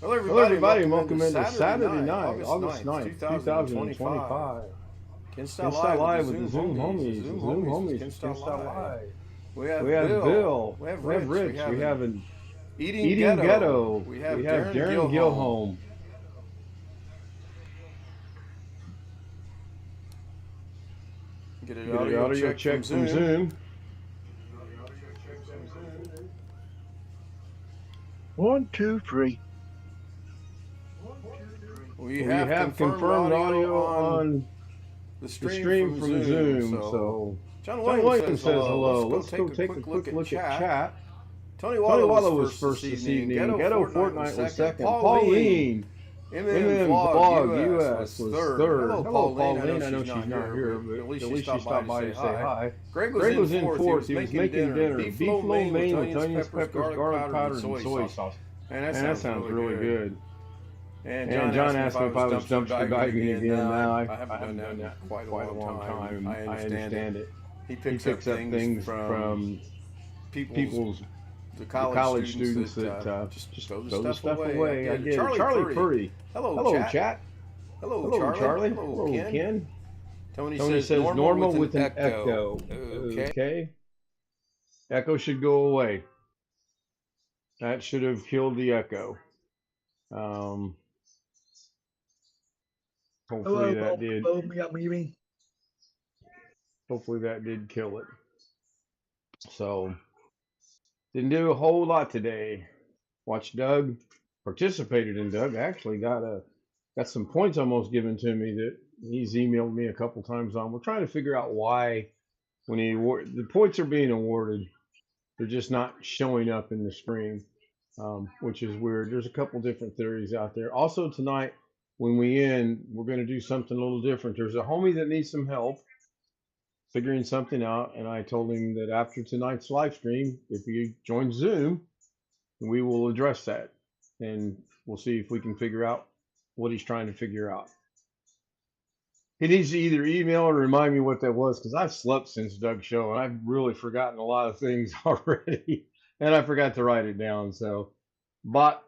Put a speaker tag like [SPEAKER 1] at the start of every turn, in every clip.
[SPEAKER 1] Hello,
[SPEAKER 2] Hello,
[SPEAKER 1] everybody, and
[SPEAKER 2] everybody, and
[SPEAKER 1] welcome
[SPEAKER 2] welcome
[SPEAKER 1] into
[SPEAKER 2] into
[SPEAKER 1] Saturday
[SPEAKER 2] Saturday
[SPEAKER 1] night,
[SPEAKER 2] night,
[SPEAKER 1] August
[SPEAKER 2] August
[SPEAKER 1] 9th,
[SPEAKER 2] 9th,
[SPEAKER 1] 2025.
[SPEAKER 2] 2025.
[SPEAKER 1] Ken Style
[SPEAKER 2] Ken Style
[SPEAKER 1] Live with the
[SPEAKER 2] Live with the
[SPEAKER 1] Zoom
[SPEAKER 2] Zoom
[SPEAKER 1] homies. The
[SPEAKER 2] homies, the
[SPEAKER 1] Zoom
[SPEAKER 2] Zoom
[SPEAKER 1] homies with
[SPEAKER 2] homies
[SPEAKER 1] Ken
[SPEAKER 2] with Ken
[SPEAKER 1] Style
[SPEAKER 2] Style
[SPEAKER 1] Live.
[SPEAKER 2] Live.
[SPEAKER 1] We
[SPEAKER 2] We
[SPEAKER 1] have
[SPEAKER 2] have
[SPEAKER 1] Bill.
[SPEAKER 2] Bill,
[SPEAKER 1] We have
[SPEAKER 2] we have
[SPEAKER 1] Rich. We
[SPEAKER 2] Rich,
[SPEAKER 1] have
[SPEAKER 2] we
[SPEAKER 1] an
[SPEAKER 2] have an
[SPEAKER 1] Eating
[SPEAKER 2] Eating
[SPEAKER 1] Ghetto.
[SPEAKER 2] Ghetto,
[SPEAKER 1] We
[SPEAKER 2] we
[SPEAKER 1] have
[SPEAKER 2] have
[SPEAKER 1] Darren
[SPEAKER 2] Darren
[SPEAKER 1] Gilhome.
[SPEAKER 2] Gilhome.
[SPEAKER 1] Get an
[SPEAKER 2] Get an
[SPEAKER 1] audio
[SPEAKER 2] audio
[SPEAKER 1] check from
[SPEAKER 2] check from
[SPEAKER 1] Zoom.
[SPEAKER 2] Zoom.
[SPEAKER 3] 1, 2, 3.
[SPEAKER 1] We
[SPEAKER 2] We
[SPEAKER 1] have
[SPEAKER 2] have
[SPEAKER 1] confirmed
[SPEAKER 2] confirmed
[SPEAKER 1] audio
[SPEAKER 2] audio
[SPEAKER 1] on
[SPEAKER 2] on
[SPEAKER 1] the
[SPEAKER 2] the
[SPEAKER 1] stream
[SPEAKER 2] stream
[SPEAKER 1] from
[SPEAKER 2] from
[SPEAKER 1] Zoom.
[SPEAKER 2] Zoom.
[SPEAKER 1] So,
[SPEAKER 2] So,
[SPEAKER 1] John
[SPEAKER 2] John
[SPEAKER 1] Williams says
[SPEAKER 2] Williams says
[SPEAKER 1] hello. Let's
[SPEAKER 2] hello.
[SPEAKER 1] go
[SPEAKER 2] Let's go
[SPEAKER 1] take a
[SPEAKER 2] take a
[SPEAKER 1] quick look
[SPEAKER 2] quick
[SPEAKER 1] at
[SPEAKER 2] look at
[SPEAKER 1] chat.
[SPEAKER 2] chat.
[SPEAKER 1] Tony
[SPEAKER 2] Tony
[SPEAKER 1] Wallow was
[SPEAKER 2] Wallow was
[SPEAKER 1] first this
[SPEAKER 2] first this
[SPEAKER 1] evening.
[SPEAKER 2] evening.
[SPEAKER 1] Ghetto
[SPEAKER 2] Ghetto
[SPEAKER 1] Fortnite
[SPEAKER 2] Fortnite
[SPEAKER 1] was
[SPEAKER 2] was
[SPEAKER 1] second.
[SPEAKER 2] second.
[SPEAKER 1] Pauline.
[SPEAKER 2] Pauline.
[SPEAKER 1] MM
[SPEAKER 2] MM
[SPEAKER 1] Vlog
[SPEAKER 2] Vlog
[SPEAKER 1] US
[SPEAKER 2] US
[SPEAKER 1] was
[SPEAKER 2] was
[SPEAKER 1] third.
[SPEAKER 2] third.
[SPEAKER 1] Hello,
[SPEAKER 2] Hello,
[SPEAKER 1] Pauline.
[SPEAKER 2] Pauline. I know
[SPEAKER 1] She's
[SPEAKER 2] she's
[SPEAKER 1] not
[SPEAKER 2] not
[SPEAKER 1] here,
[SPEAKER 2] here,
[SPEAKER 1] but at
[SPEAKER 2] but
[SPEAKER 1] least
[SPEAKER 2] at
[SPEAKER 1] she
[SPEAKER 2] least she
[SPEAKER 1] stopped by
[SPEAKER 2] stopped
[SPEAKER 1] to
[SPEAKER 2] by
[SPEAKER 1] say
[SPEAKER 2] to say
[SPEAKER 1] hi.
[SPEAKER 2] hi.
[SPEAKER 1] Greg was
[SPEAKER 2] Greg
[SPEAKER 1] in
[SPEAKER 2] was in
[SPEAKER 1] fourth. He
[SPEAKER 2] fourth.
[SPEAKER 1] was
[SPEAKER 2] He was
[SPEAKER 1] making
[SPEAKER 2] making
[SPEAKER 1] dinner.
[SPEAKER 2] dinner.
[SPEAKER 1] Beef lo
[SPEAKER 2] Beef lo
[SPEAKER 1] mein with
[SPEAKER 2] mein with
[SPEAKER 1] onions,
[SPEAKER 2] onions,
[SPEAKER 1] peppers,
[SPEAKER 2] peppers,
[SPEAKER 1] garlic
[SPEAKER 2] garlic
[SPEAKER 1] powder, and
[SPEAKER 2] powder, and
[SPEAKER 1] soy
[SPEAKER 2] soy
[SPEAKER 1] sauce.
[SPEAKER 2] sauce.
[SPEAKER 1] And that
[SPEAKER 2] Man, that
[SPEAKER 1] sounds
[SPEAKER 2] sounds
[SPEAKER 1] really
[SPEAKER 2] really
[SPEAKER 1] good.
[SPEAKER 2] good.
[SPEAKER 1] And
[SPEAKER 2] And
[SPEAKER 1] John
[SPEAKER 2] John
[SPEAKER 1] asked me if
[SPEAKER 2] asked
[SPEAKER 1] I
[SPEAKER 2] me if
[SPEAKER 1] was
[SPEAKER 2] I was
[SPEAKER 1] dumpster
[SPEAKER 2] dumpster
[SPEAKER 1] diving
[SPEAKER 2] diving
[SPEAKER 1] again.
[SPEAKER 2] again.
[SPEAKER 1] No,
[SPEAKER 2] Now
[SPEAKER 1] I haven't done that
[SPEAKER 2] done
[SPEAKER 1] in
[SPEAKER 2] that in
[SPEAKER 1] quite a
[SPEAKER 2] quite a
[SPEAKER 1] long
[SPEAKER 2] long
[SPEAKER 1] time.
[SPEAKER 2] time.
[SPEAKER 1] I
[SPEAKER 2] I
[SPEAKER 1] understand it.
[SPEAKER 2] understand it.
[SPEAKER 1] He
[SPEAKER 2] He
[SPEAKER 1] picks up
[SPEAKER 2] picks up
[SPEAKER 1] things
[SPEAKER 2] things
[SPEAKER 1] from
[SPEAKER 2] from
[SPEAKER 1] people's
[SPEAKER 2] people's
[SPEAKER 1] the
[SPEAKER 2] the
[SPEAKER 1] college
[SPEAKER 2] college
[SPEAKER 1] students
[SPEAKER 2] students
[SPEAKER 1] that
[SPEAKER 2] that
[SPEAKER 1] just
[SPEAKER 2] just
[SPEAKER 1] throw the
[SPEAKER 2] throw the
[SPEAKER 1] stuff
[SPEAKER 2] stuff
[SPEAKER 1] away. I
[SPEAKER 2] away. I
[SPEAKER 1] get it.
[SPEAKER 2] get it.
[SPEAKER 1] Charlie
[SPEAKER 2] Charlie
[SPEAKER 1] Purdy.
[SPEAKER 2] Purdy.
[SPEAKER 1] Hello,
[SPEAKER 2] Hello,
[SPEAKER 1] chat.
[SPEAKER 2] chat.
[SPEAKER 1] Hello,
[SPEAKER 2] Hello,
[SPEAKER 1] Charlie.
[SPEAKER 2] Charlie.
[SPEAKER 1] Hello,
[SPEAKER 2] Hello,
[SPEAKER 1] Ken.
[SPEAKER 2] Ken.
[SPEAKER 1] Tony
[SPEAKER 2] Tony
[SPEAKER 1] says
[SPEAKER 2] says
[SPEAKER 1] normal
[SPEAKER 2] normal
[SPEAKER 1] with an
[SPEAKER 2] with an
[SPEAKER 1] echo.
[SPEAKER 2] echo.
[SPEAKER 1] Okay.
[SPEAKER 2] Okay. Echo should go away. That should have killed the echo. Um, hopefully
[SPEAKER 3] Hello,
[SPEAKER 2] that did.
[SPEAKER 3] I'm leaving.
[SPEAKER 2] Hopefully that did kill it. So didn't do a whole lot today. Watched Doug, participated in Doug. Actually got some points almost given to me that he's emailed me a couple times on. We're trying to figure out why when the points are being awarded, they're just not showing up in the stream, which is weird. There's a couple different theories out there. Also tonight, when we end, we're going to do something a little different. There's a homie that needs some help figuring something out, and I told him that after tonight's live stream, if he joins Zoom, we will address that, and we'll see if we can figure out what he's trying to figure out. He needs to either email or remind me what that was because I've slept since Doug's show and I've really forgotten a lot of things already, and I forgot to write it down. So, bot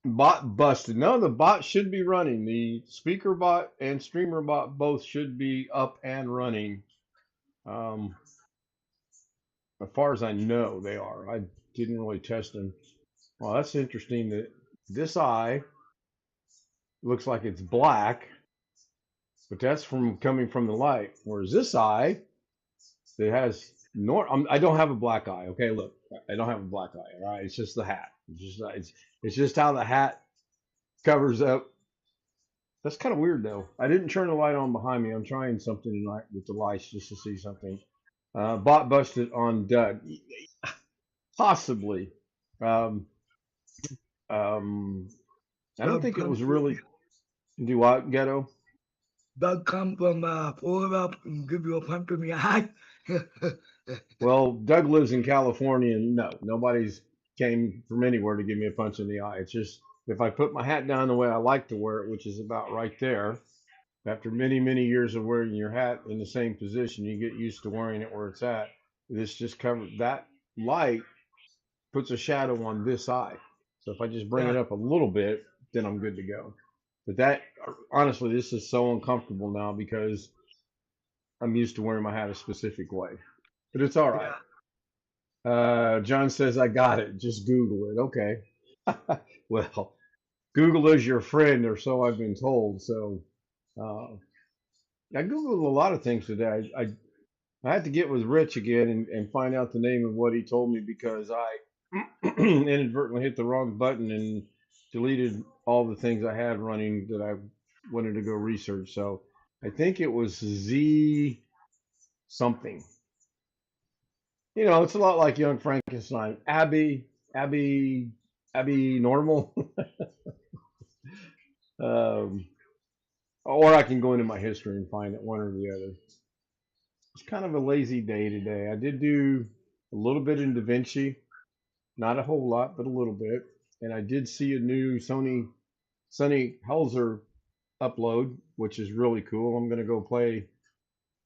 [SPEAKER 2] bot busted. No, the bot should be running. The speaker bot and streamer bot both should be up and running. Um, as far as I know, they are. I didn't really test them. Well, that's interesting that this eye looks like it's black, but that's from coming from the light. Whereas this eye, it has I don't have a black eye. Okay, look, I don't have a black eye. All right, it's just the hat. It's just how the hat covers up. That's kind of weird though. I didn't turn the light on behind me. I'm trying something tonight with the lights just to see something. Bot busted on Doug, possibly. Um, I don't
[SPEAKER 3] Doug
[SPEAKER 2] think it
[SPEAKER 3] come
[SPEAKER 2] was really. Do what, Ghetto?
[SPEAKER 3] Doug come from Florida and give you a punch in the eye.
[SPEAKER 2] Well, Doug lives in California, and no, nobody's came from anywhere to give me a punch in the eye. It's just if I put my hat down the way I like to wear it, which is about right there, after many, many years of wearing your hat in the same position, you get used to wearing it where it's at. This just covers that light puts a shadow on this eye. So if I just bring it
[SPEAKER 3] Yeah,
[SPEAKER 2] up a little bit, then I'm good to go. But that honestly, this is so uncomfortable now because I'm used to wearing my hat a specific way. But it's all right.
[SPEAKER 3] yeah.
[SPEAKER 2] John says I got it. Just Google it. Okay. Well, Google is your friend, or so I've been told. So uh, I Googled a lot of things today. I had to get with Rich again and find out the name of what he told me because I inadvertently hit the wrong button and deleted all the things I had running that I wanted to go research. So I think it was Z something. You know, it's a lot like Young Frankenstein. Abby, Abby Normal. um, or I can go into my history and find it, one or the other. It's kind of a lazy day today. I did do a little bit in Da Vinci, not a whole lot, but a little bit. And I did see a new Sonny Helzer upload, which is really cool. I'm going to go play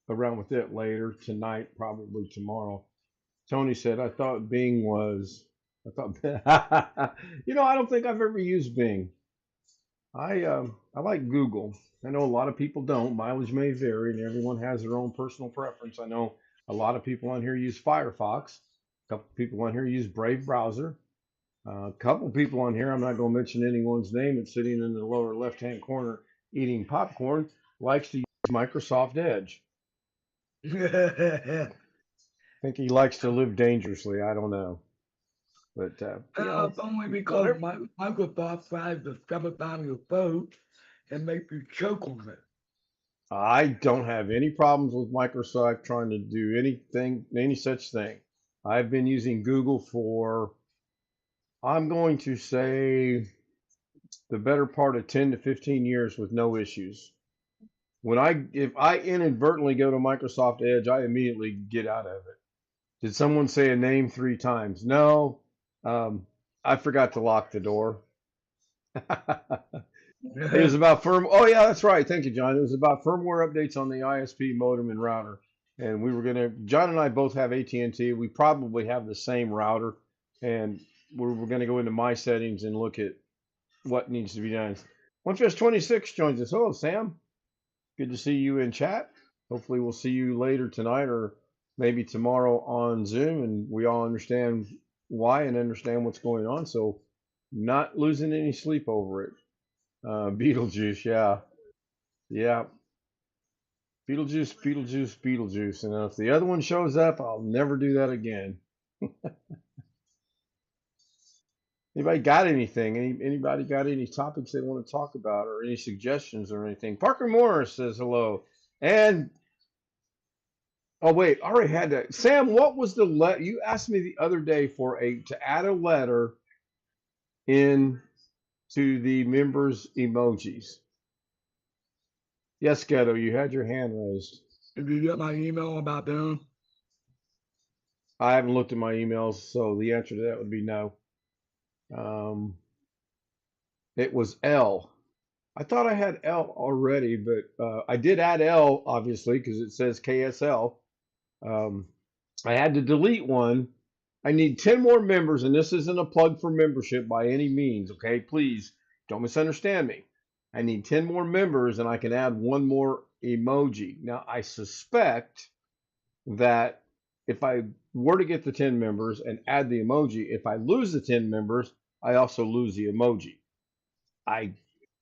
[SPEAKER 2] around with it later tonight, probably tomorrow. Tony said, I thought, I don't think I've ever used Bing. I like Google. I know a lot of people don't. Mileage may vary, and everyone has their own personal preference. I know a lot of people on here use Firefox. A couple people on here use Brave browser. A couple people on here, I'm not going to mention anyone's name, it's sitting in the lower left-hand corner eating popcorn, likes to use Microsoft Edge. I think he likes to live dangerously. I don't know. But,
[SPEAKER 3] Only because
[SPEAKER 2] whatever.
[SPEAKER 3] Microsoft tries to shove it down your throat and make you choke on it.
[SPEAKER 2] I don't have any problems with Microsoft trying to do anything, any such thing. I've been using Google for, I'm going to say, the better part of 10 to 15 years with no issues. If I inadvertently go to Microsoft Edge, I immediately get out of it. Did someone say a name 3 times? No. I forgot to lock the door. It was about firm. Oh yeah, that's right. Thank you, John. It was about firmware updates on the ISP modem and router. And we were gonna. John and I both have AT&T. We probably have the same router, and we're gonna go into my settings and look at what needs to be done. OneFest 26 joins us. Hello, Sam. Good to see you in chat. Hopefully, we'll see you later tonight or maybe tomorrow on Zoom, and we all understand why and understand what's going on. So, not losing any sleep over it. Beetlejuice, yeah, yeah. Beetlejuice, Beetlejuice, Beetlejuice. And if the other one shows up, I'll never do that again. Anybody got anything? Anybody got any topics they want to talk about or any suggestions or anything? Parker Morris says hello. And oh wait, I already had that. Sam, what was the letter you asked me the other day for to add a letter in to the members emojis? Yes, Ghetto, you had your hand raised.
[SPEAKER 3] Did you get my email about them?
[SPEAKER 2] I haven't looked at my emails, so the answer to that would be no. It was L. I thought I had L already, but I did add L, obviously, because it says KSL. I had to delete one. I need 10 more members, and this isn't a plug for membership by any means, okay? Please don't misunderstand me. I need 10 more members, and I can add one more emoji. Now, I suspect that if I were to get the 10 members and add the emoji, if I lose the 10 members, I also lose the emoji.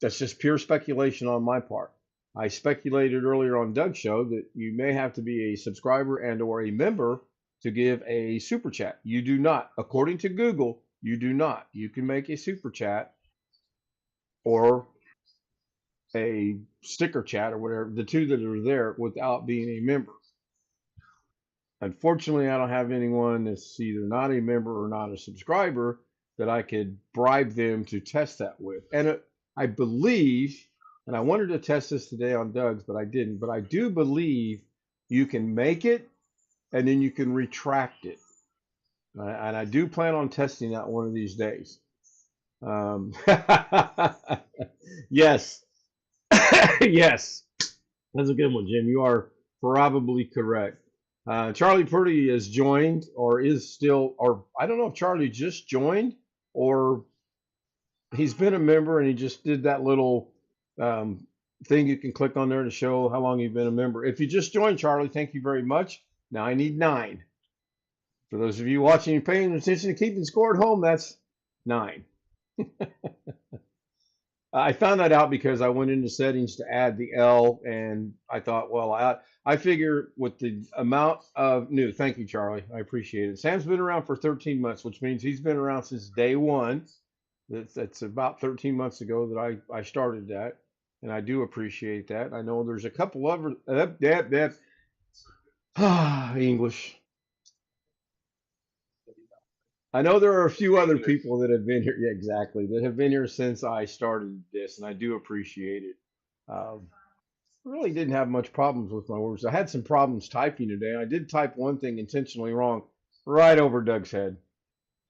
[SPEAKER 2] That's just pure speculation on my part. I speculated earlier on Doug's show that you may have to be a subscriber and or a member to give a super chat. You do not. According to Google, you do not. You can make a super chat or a sticker chat or whatever, the two that are there without being a member. Unfortunately, I don't have anyone that's either not a member or not a subscriber that I could bribe them to test that with. And I believe, and I wanted to test this today on Doug's, but I didn't, but I do believe you can make it and then you can retract it. And I do plan on testing that one of these days. Yes. Yes. That's a good one, Jim. You are probably correct. Charlie Purdy has joined or is still, or I don't know if Charlie just joined or he's been a member and he just did that little thing you can click on there to show how long you've been a member. If you just joined, Charlie, thank you very much. Now I need 9. For those of you watching and paying attention and keeping score at home, that's 9. I found that out because I went into settings to add the L, and I thought, well, I figure with the amount of new, thank you, Charlie, I appreciate it. Sam's been around for 13 months, which means he's been around since day one. That's about 13 months ago that I started that, and I do appreciate that. I know there's a couple other English. I know there are a few other people that have been here, yeah, exactly, that have been here since I started this, and I do appreciate it. Really didn't have much problems with my words. I had some problems typing today. I did type one thing intentionally wrong right over Doug's head.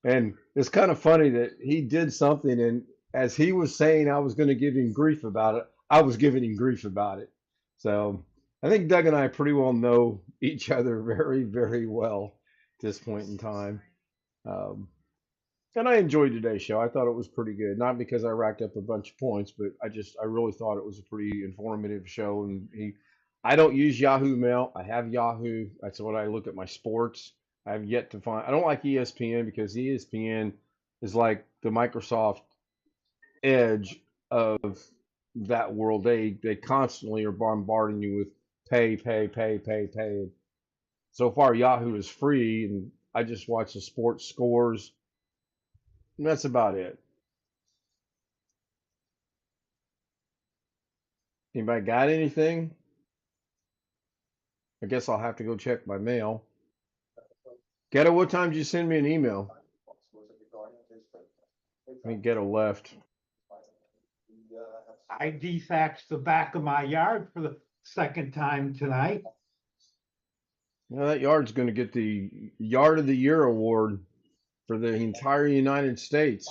[SPEAKER 2] And it's kind of funny that he did something, and as he was saying I was going to give him grief about it, I was giving him grief about it. So I think Doug and I pretty well know each other very, very well at this point in time. And I enjoyed today's show. I thought it was pretty good. Not because I racked up a bunch of points, but I really thought it was a pretty informative show. And I don't use Yahoo Mail. I have Yahoo. That's what I look at my sports. I have yet to find. I don't like ESPN because ESPN is like the Microsoft Edge of that world. They constantly are bombarding you with pay, pay, pay, pay, pay. So far, Yahoo is free, and I just watch the sports scores. And that's about it. Anybody got anything? I guess I'll have to go check my mail. Ghetto, what time did you send me an email? I think Ghetto left.
[SPEAKER 4] I defaxed the back of my yard for the second time tonight.
[SPEAKER 2] Well, that yard's going to get the Yard of the Year award for the entire United States.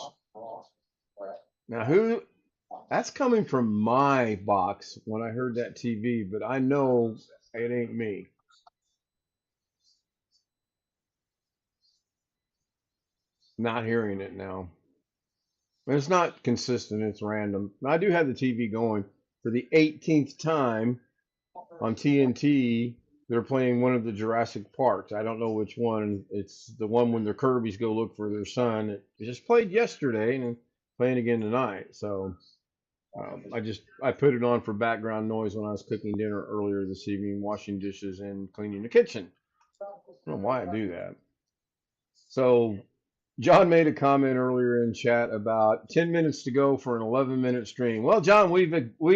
[SPEAKER 2] Now, who? That's coming from my box when I heard that TV, but I know it ain't me. Not hearing it now. It's not consistent, it's random. I do have the TV going for the 18th time on TNT. They're playing one of the Jurassic Parks. I don't know which one. It's the one when the Kirby's go look for their son. It just played yesterday and playing again tonight. So I put it on for background noise when I was cooking dinner earlier this evening, washing dishes and cleaning the kitchen. I don't know why I do that. So John made a comment earlier in chat about 10 minutes to go for an 11-minute stream. Well, John, we've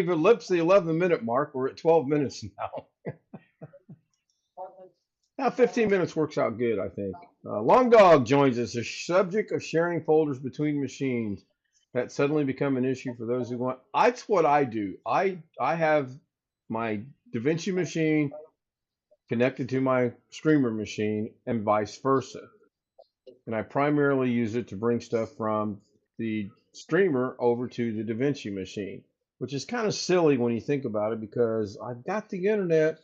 [SPEAKER 2] ellipsed the 11-minute mark. We're at 12 minutes now. Now 15 minutes works out good, I think. Long Dog joins us. The subject of sharing folders between machines that suddenly become an issue for those who want. That's what I do. I have my DaVinci machine connected to my Streamer machine and vice versa. And I primarily use it to bring stuff from the Streamer over to the DaVinci machine, which is kind of silly when you think about it because I've got the internet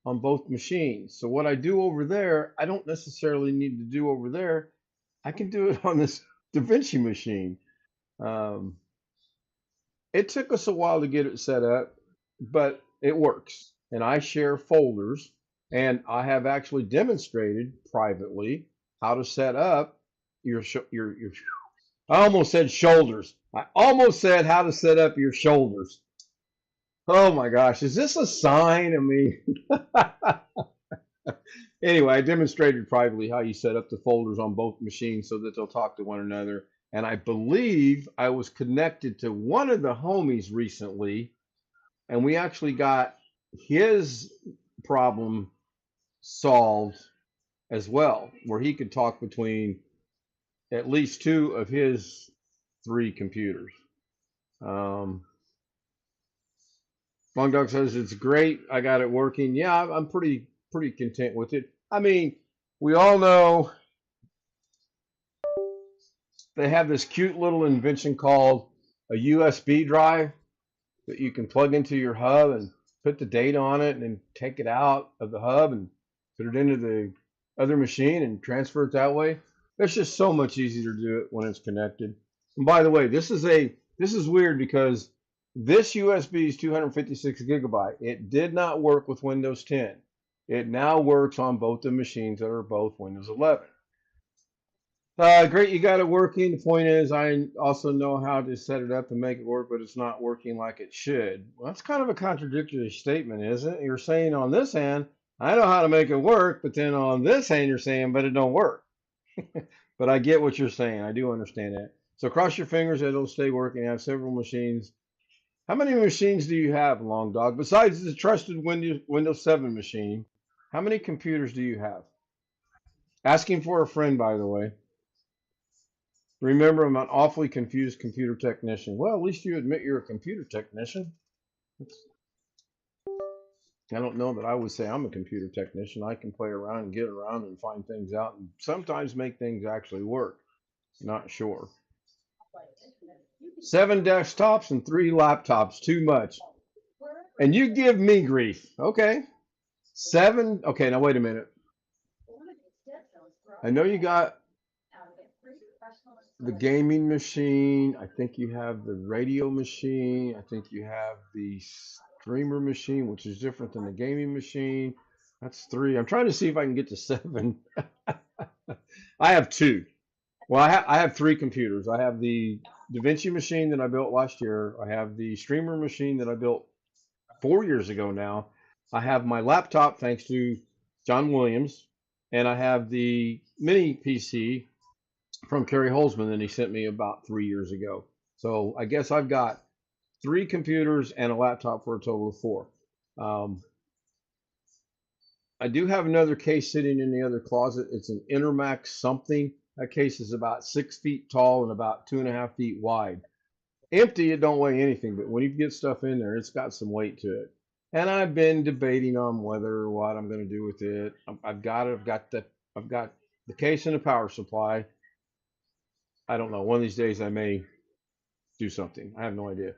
[SPEAKER 2] on both machines. So what I do over there, I don't necessarily need to do over there. I can do it on this DaVinci machine. It took us a while to get it set up, but it works. And I share folders, and I have actually demonstrated privately how to set up your I almost said shoulders. I almost said how to set up your shoulders. Oh my gosh, is this a sign? I mean, anyway, I demonstrated privately how you set up the folders on both machines so that they'll talk to one another. And I believe I was connected to one of the homies recently, and we actually got his problem solved as well, where he could talk between at least two of his 3 computers. Long Dog says it's great. I got it working. Yeah, I'm pretty content with it. I mean, we all know they have this cute little invention called a USB drive that you can plug into your hub and put the data on it and then take it out of the hub and put it into the other machine and transfer it that way. It's just so much easier to do it when it's connected. And by the way, this is weird because this USB is 256 gigabyte. It did not work with Windows 10. It now works on both the machines that are both Windows 11. Great, you got it working. The point is, I also know how to set it up and make it work, but it's not working like it should. Well, that's kind of a contradictory statement, isn't it? You're saying on this hand, I know how to make it work, but then on this hand, you're saying, but it don't work. But I get what you're saying. I do understand that. So cross your fingers that it'll stay working. I have several machines. How many machines do you have, Long Dog? Besides the trusted Windows 7 machine, how many computers do you have? Asking for a friend, by the way. Remember, I'm an awfully confused computer technician. Well, at least you admit you're a computer technician. I don't know that I would say I'm a computer technician. I can play around and get around and find things out and sometimes make things actually work. Not sure. 7 desktops and 3 laptops, too much. And you give me grief. Okay. 7. Okay, now wait a minute. I know you got the gaming machine. I think you have the radio machine. I think you have the streamer machine, which is different than the gaming machine. That's 3. I'm trying to see if I can get to 7. I have 2. Well, I have 3 computers. I have the DaVinci machine that I built last year. I have the streamer machine that I built 4 years ago now. I have my laptop, thanks to John Williams, and I have the mini PC from Kerry Holzman that he sent me about 3 years ago. So I guess I've got 3 computers and a laptop for a total of 4. I do have another case sitting in the other closet. It's an Intermax something. That case is about 6 feet tall and about 2.5 feet wide. Empty, it don't weigh anything, but when you get stuff in there, it's got some weight to it. And I've been debating on whether or what I'm going to do with it. I've got the case and the power supply. I don't know. One of these days I may do something. I have no idea.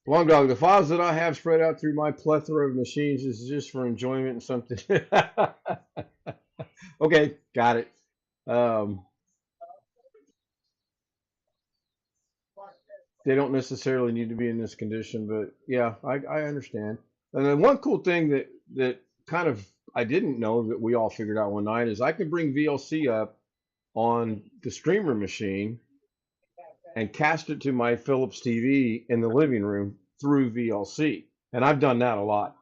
[SPEAKER 2] Long dog, the files that I have spread out through my plethora of machines is just for enjoyment and something. Okay, got it. They don't necessarily need to be in this condition, but yeah, I understand. And then one cool thing that kind of I didn't know that we all figured out one night is I can bring VLC up on the streamer machine and cast it to my Philips TV in the living room through VLC. And I've done that a lot.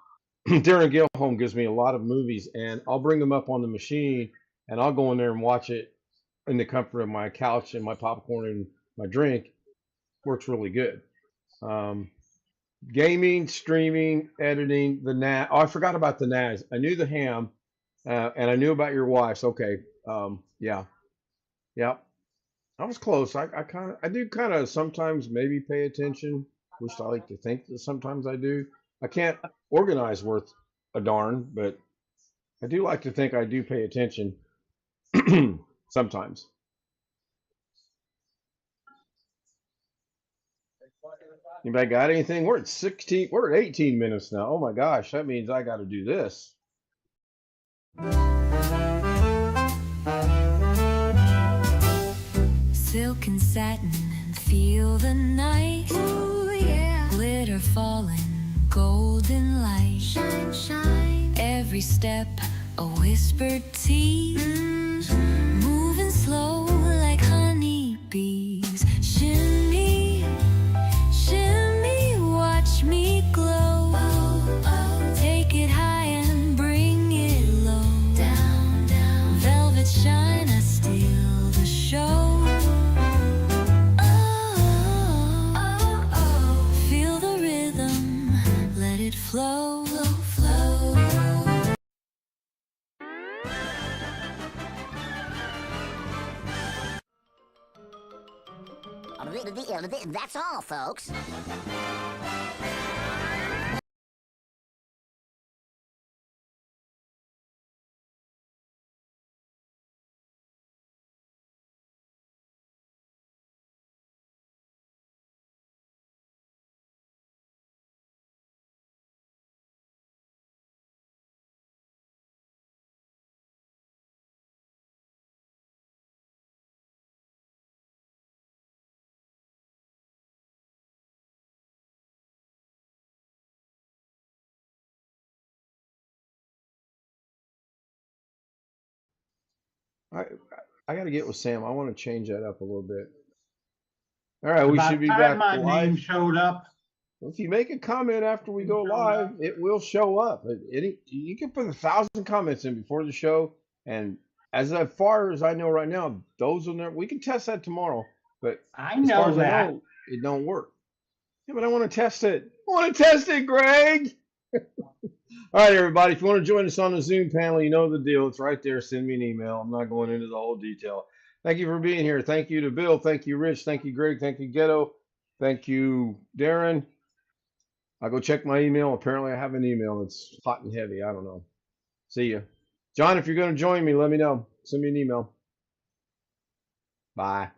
[SPEAKER 2] Darren Gilholm gives me a lot of movies, and I'll bring them up on the machine, and I'll go in there and watch it in the comfort of my couch and my popcorn and my drink. Works really good. Gaming, streaming, editing, the NAS. Oh, I forgot about the NAS. I knew the ham, and I knew about your wife's. Okay. Yeah. I was close. I do kind of sometimes maybe pay attention. At least I like to think that sometimes I do. I can't organize worth a darn, but I do like to think I do pay attention sometimes. Anybody got anything? We're at 18 minutes now. Oh my gosh, that means I got to do this.
[SPEAKER 5] Silk and satin, feel the night. Ooh, yeah. Glitter falling, golden light. Shine, shine. Every step, a whispered tease. Moving slow like honeybees. Shimmy, shimmy, watch me glow. Take it high and bring it low. Down, down. Velvet shine, I steal the show. Flow, flow.
[SPEAKER 6] That's all, folks.
[SPEAKER 2] I got to get with Sam. I want to change that up a little bit. All right, we
[SPEAKER 4] About
[SPEAKER 2] should be
[SPEAKER 4] time
[SPEAKER 2] back
[SPEAKER 4] my name
[SPEAKER 2] live.
[SPEAKER 4] showed up.
[SPEAKER 2] If you make a comment after we go live, it will show up. You can put 1,000 comments in before the show, and as far as I know right now, those will never. We can test that tomorrow, but
[SPEAKER 4] I
[SPEAKER 2] as far
[SPEAKER 4] know
[SPEAKER 2] as
[SPEAKER 4] that.
[SPEAKER 2] I know, it don't work. Yeah, but I want to test it. I want to test it, Greg. All right, everybody. If you want to join us on the Zoom panel, you know the deal. It's right there. Send me an email. I'm not going into the whole detail. Thank you for being here. Thank you to Bill. Thank you, Rich. Thank you, Greg. Thank you, Ghetto. Thank you, Darren. I'll go check my email. Apparently, I have an email that's hot and heavy. I don't know. See ya. John, if you're going to join me, let me know. Send me an email. Bye.